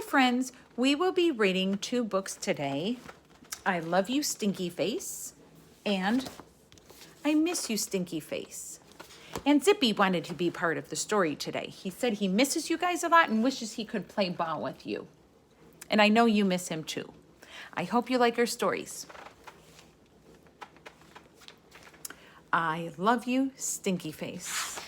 friends, we will be reading 2 books today. I Love You, Stinky Face, and I Miss You, Stinky Face. And Zippy wanted to be part of the story today. He said he misses you guys a lot and wishes he could play ball with you. And I know you miss him too. I hope you like our stories. I love you, Stinky Face.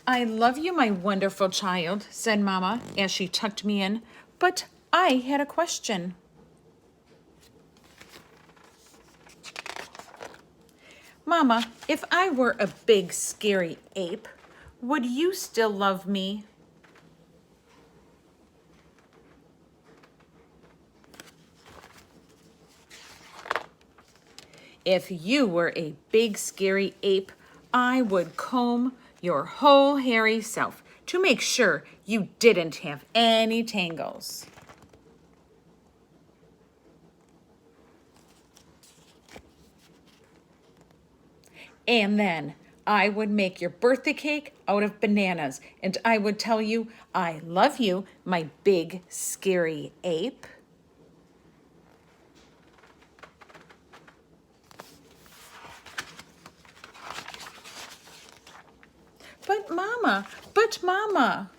I love you, my wonderful child, said Mama as she tucked me in, but I had a question. Mama, if I were a big, scary ape, would you still love me? If you were a big, scary ape, I would comb your whole hairy self to make sure you didn't have any tangles. And then I would make your birthday cake out of bananas, and I would tell you, I love you, my big, scary ape. But Mama,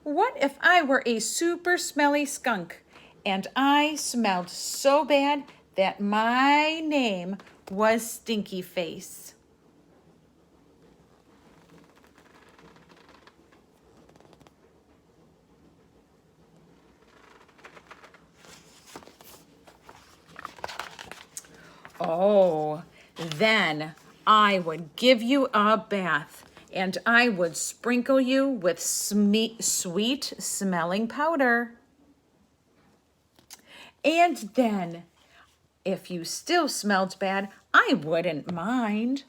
what if I were a super smelly skunk and I smelled so bad that my name was Stinky Face? Oh, then I would give you a bath and I would sprinkle you with sweet smelling powder. And then, if you still smelled bad, I wouldn't mind.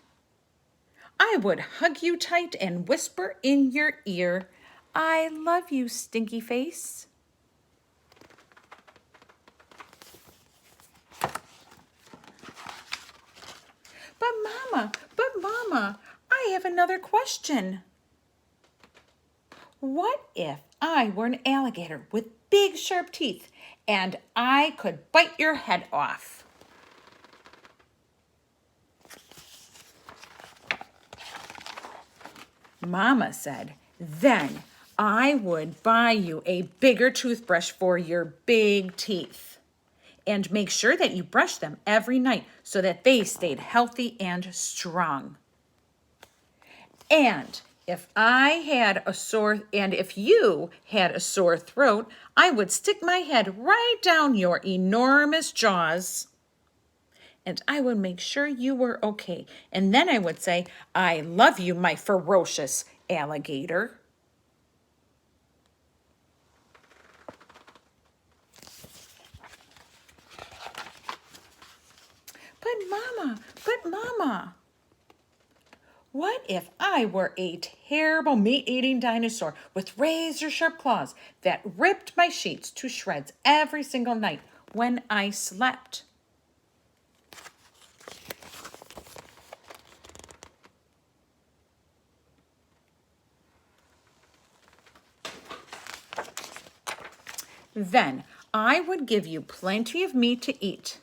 I would hug you tight and whisper in your ear, I love you, Stinky Face. But Mama, I have another question. What if I were an alligator with big sharp teeth and I could bite your head off? Mama said, then I would buy you a bigger toothbrush for your big teeth. And make sure that you brush them every night so that they stayed healthy and strong. And if you had a sore throat, I would stick my head right down your enormous jaws. And I would make sure you were okay. And then I would say, I love you, my ferocious alligator. But Mama, what if I were a terrible meat-eating dinosaur with razor-sharp claws that ripped my sheets to shreds every single night when I slept? Then I would give you plenty of meat to eat,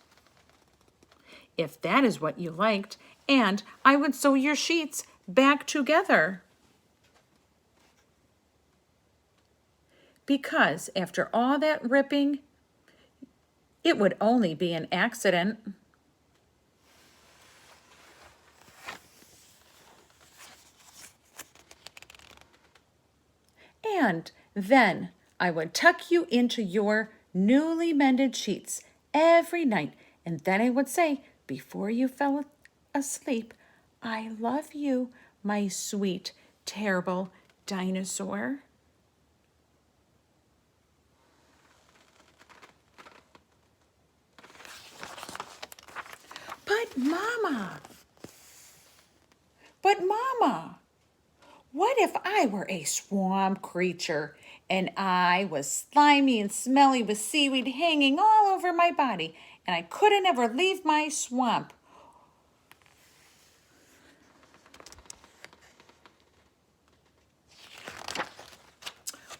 if that is what you liked, and I would sew your sheets back together. Because after all that ripping, it would only be an accident. And then I would tuck you into your newly mended sheets every night, and then I would say, before you fell asleep, I love you, my sweet, terrible dinosaur. But Mama, what if I were a swamp creature and I was slimy and smelly with seaweed hanging all over my body and I couldn't ever leave my swamp?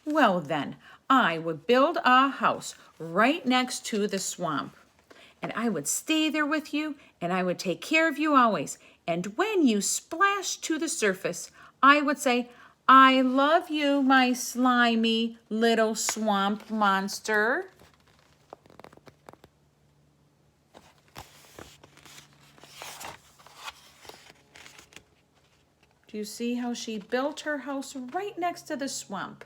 Well then, I would build a house right next to the swamp. And I would stay there with you, and I would take care of you always. And when you splash to the surface, I would say, I love you, my slimy little swamp monster. Do you see how she built her house right next to the swamp?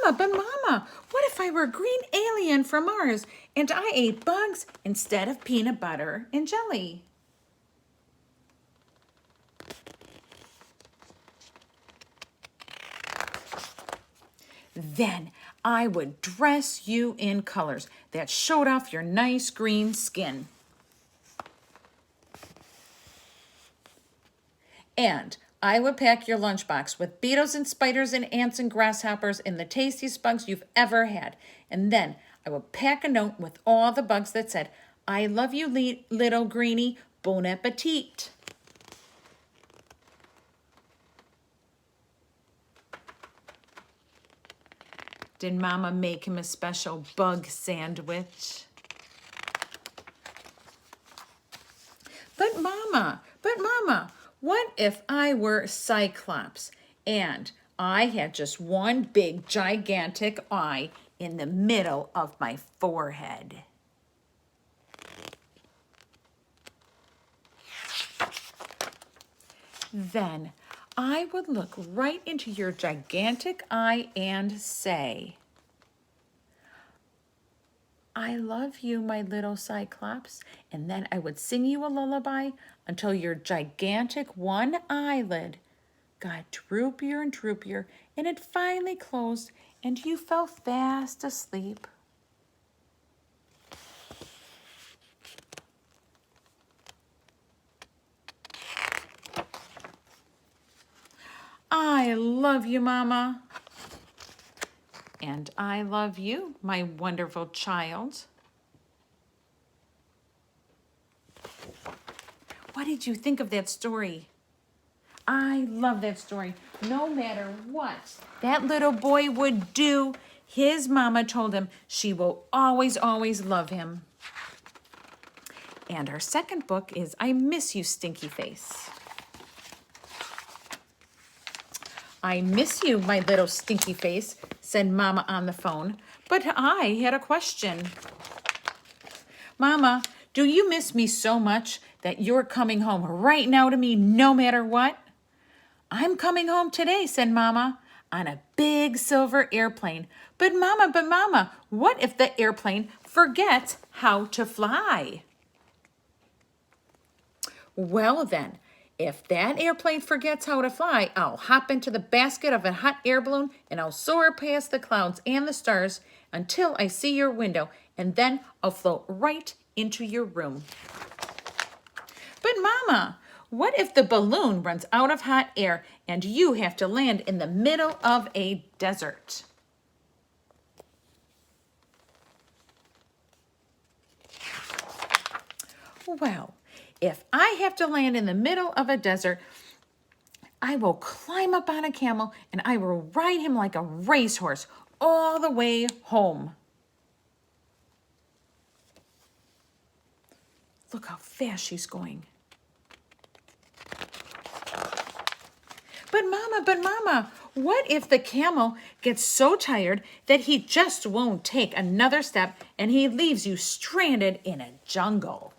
But Mama, what if I were a green alien from Mars and I ate bugs instead of peanut butter and jelly? Then I would dress you in colors that showed off your nice green skin. And I would pack your lunchbox with beetles and spiders and ants and grasshoppers and the tastiest bugs you've ever had. And then I would pack a note with all the bugs that said, I love you, little greenie, bon appetit. Did Mama make him a special bug sandwich? But Mama, what if I were Cyclops and I had just one big gigantic eye in the middle of my forehead? Then I would look right into your gigantic eye and say, I love you, my little Cyclops. And then I would sing you a lullaby until your gigantic one eyelid got droopier and droopier, and it finally closed, and you fell fast asleep. I love you, Mama. And I love you, my wonderful child. What did you think of that story? I love that story. No matter what that little boy would do, his mama told him she will always, always love him. And our second book is I Miss You, Stinky Face. I miss you, my little stinky face, said Mama on the phone, but I had a question. Mama, do you miss me so much that you're coming home right now to me no matter what? I'm coming home today, said Mama, on a big silver airplane. But Mama, what if the airplane forgets how to fly? Well then, if that airplane forgets how to fly, I'll hop into the basket of a hot air balloon and I'll soar past the clouds and the stars until I see your window, and then I'll float right into your room. But Mama, what if the balloon runs out of hot air and you have to land in the middle of a desert? Well, if I have to land in the middle of a desert, I will climb up on a camel and I will ride him like a racehorse all the way home. Look how fast she's going. But Mama, what if the camel gets so tired that he just won't take another step and he leaves you stranded in a jungle?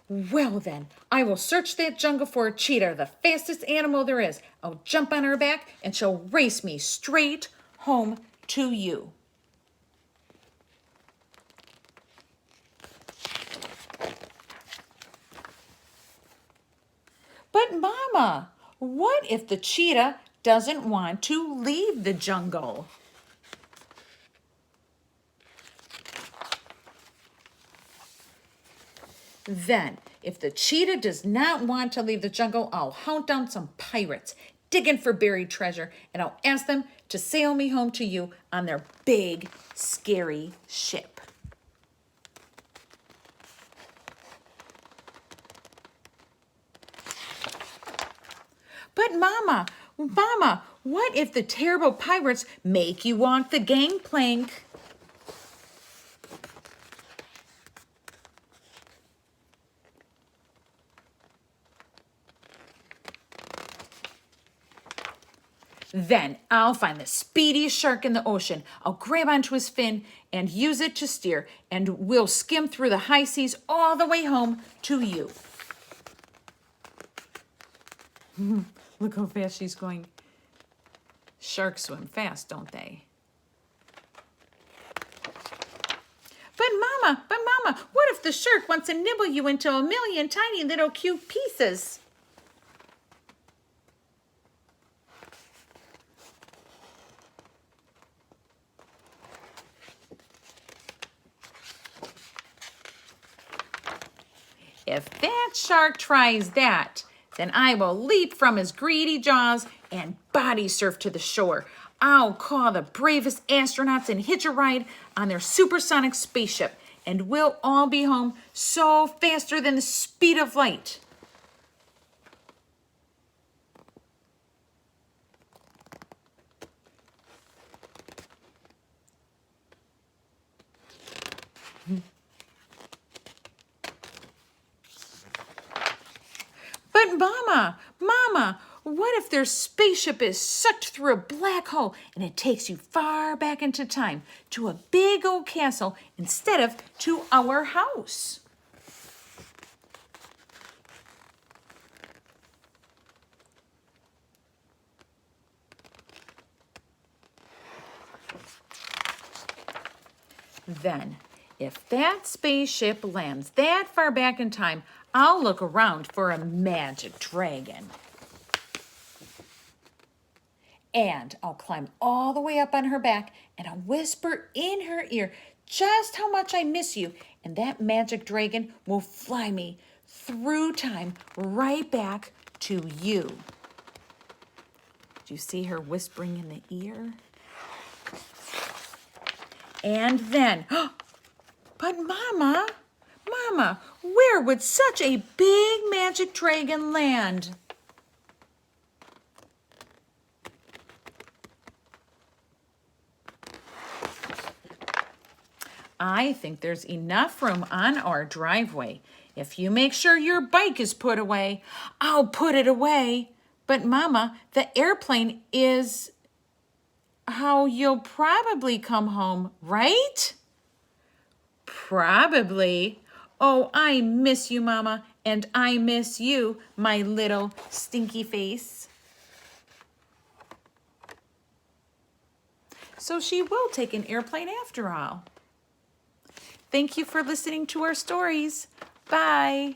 Well then, I will search that jungle for a cheetah, the fastest animal there is. I'll jump on her back and she'll race me straight home to you. But Mama, what if the cheetah doesn't want to leave the jungle? Then, if the cheetah does not want to leave the jungle, I'll hunt down some pirates, digging for buried treasure, and I'll ask them to sail me home to you on their big, scary ship. But Mama, what if the terrible pirates make you walk the gangplank? Then I'll find the speediest shark in the ocean. I'll grab onto his fin and use it to steer, and we'll skim through the high seas all the way home to you. Look how fast she's going. Sharks swim fast, don't they? But Mama, what if the shark wants to nibble you into a million tiny little cute pieces? If that shark tries that, then I will leap from his greedy jaws and body surf to the shore. I'll call the bravest astronauts and hitch a ride on their supersonic spaceship, and we'll all be home so faster than the speed of light. But Mama, what if their spaceship is sucked through a black hole and it takes you far back into time to a big old castle instead of to our house? Then, if that spaceship lands that far back in time, I'll look around for a magic dragon. And I'll climb all the way up on her back and I'll whisper in her ear just how much I miss you. And that magic dragon will fly me through time right back to you. Do you see her whispering in the ear? And then, but Mama, where would such a big magic dragon land? I think there's enough room on our driveway. If you make sure your bike is put away, I'll put it away. But Mama, the airplane is how you'll probably come home, right? Probably. Oh, I miss you, Mama, and I miss you, my little stinky face. So she will take an airplane after all. Thank you for listening to our stories. Bye.